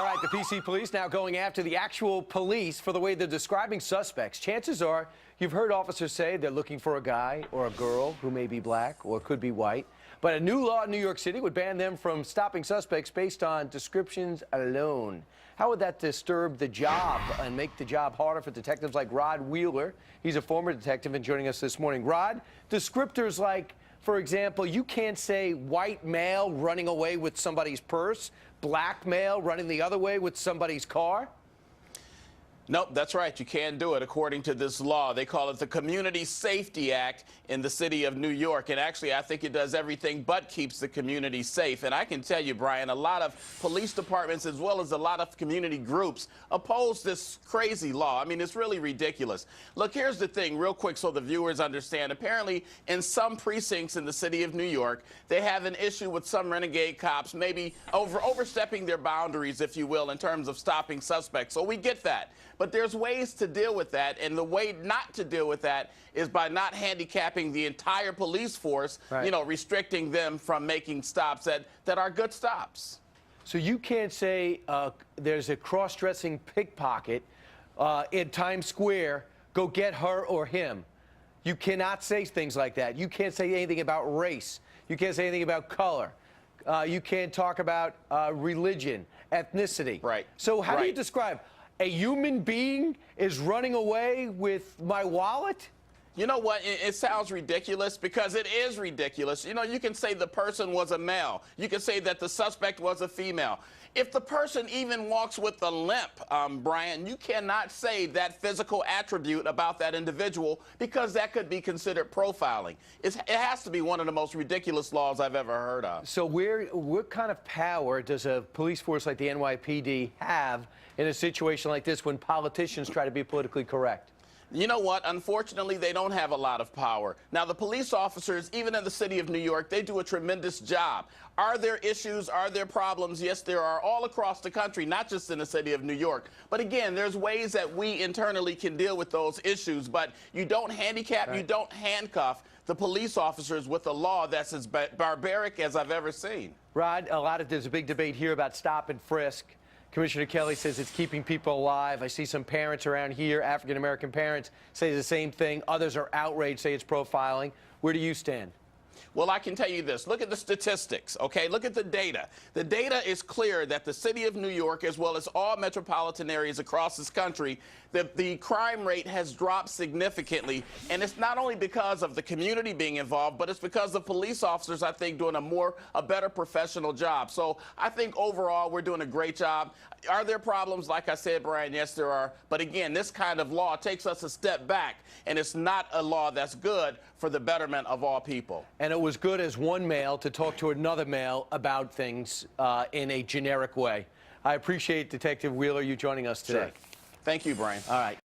All right, the PC police now going after the actual police for the way they're describing suspects. Chances are you've heard officers say they're looking for a guy or a girl who may be black or could be white. But a new law in New York City would ban them from stopping suspects based on descriptions alone. How would that disturb the job and make the job harder for detectives like Rod Wheeler? He's a former detective and joining us this morning. Rod, descriptors like, for example, you can't say white male running away with somebody's purse, black male running the other way with somebody's car? Nope, that's right. You can't do it according to this law. They call it the Community Safety Act in the city of New York. And actually, I think it does everything but keeps the community safe. And I can tell you, Brian, a lot of police departments as well as a lot of community groups oppose this crazy law. I mean, it's really ridiculous. Look, here's the thing, real quick so the viewers understand. Apparently, in some precincts in the city of New York, they have an issue with some renegade cops maybe overstepping their boundaries, if you will, in terms of stopping suspects. So we get that. But there's ways to deal with that, and the way not to deal with that is by not handicapping the entire police force, right. You know, restricting them from making stops that are good stops. So you can't say there's a cross-dressing pickpocket in Times Square, go get her or him. You cannot say things like that. You can't say anything about race. You can't say anything about color. You can't talk about religion, ethnicity. Right. So how do you Right. describe a human being is running away with my wallet? You know what? It sounds ridiculous because it is ridiculous. You know, you can say the person was a male. You can say that the suspect was a female. If the person even walks with a limp, Brian, you cannot say that physical attribute about that individual because that could be considered profiling. It has to be one of the most ridiculous laws I've ever heard of. So what kind of power does a police force like the NYPD have in a situation like this when politicians try to be politically correct? You know what? Unfortunately, they don't have a lot of power. Now, the police officers, even in the city of New York, they do a tremendous job. Are there issues? Are there problems? Yes, there are all across the country, not just in the city of New York. But again, there's ways that we internally can deal with those issues. But you don't handicap, right. You don't handcuff the police officers with a law that's as barbaric as I've ever seen. Rod, there's a big debate here about stop and frisk. Commissioner Kelly says it's keeping people alive. I see some parents around here, African-American parents, say the same thing. Others are outraged, say it's profiling. Where do you stand? Well, I can tell you this. Look at the statistics, okay? Look at the data. The data is clear that the city of New York, as well as all metropolitan areas across this country, the crime rate has dropped significantly. And it's not only because of the community being involved, but it's because of police officers, I think, doing a better professional job. So I think overall we're doing a great job. Are there problems? Like I said, Brian, yes, there are. But again, this kind of law takes us a step back, and it's not a law that's good for the betterment of all people. And it was good as one male to talk to another male about things in a generic way. I appreciate Detective Wheeler, you joining us today. Sure. Thank you, Brian. All right.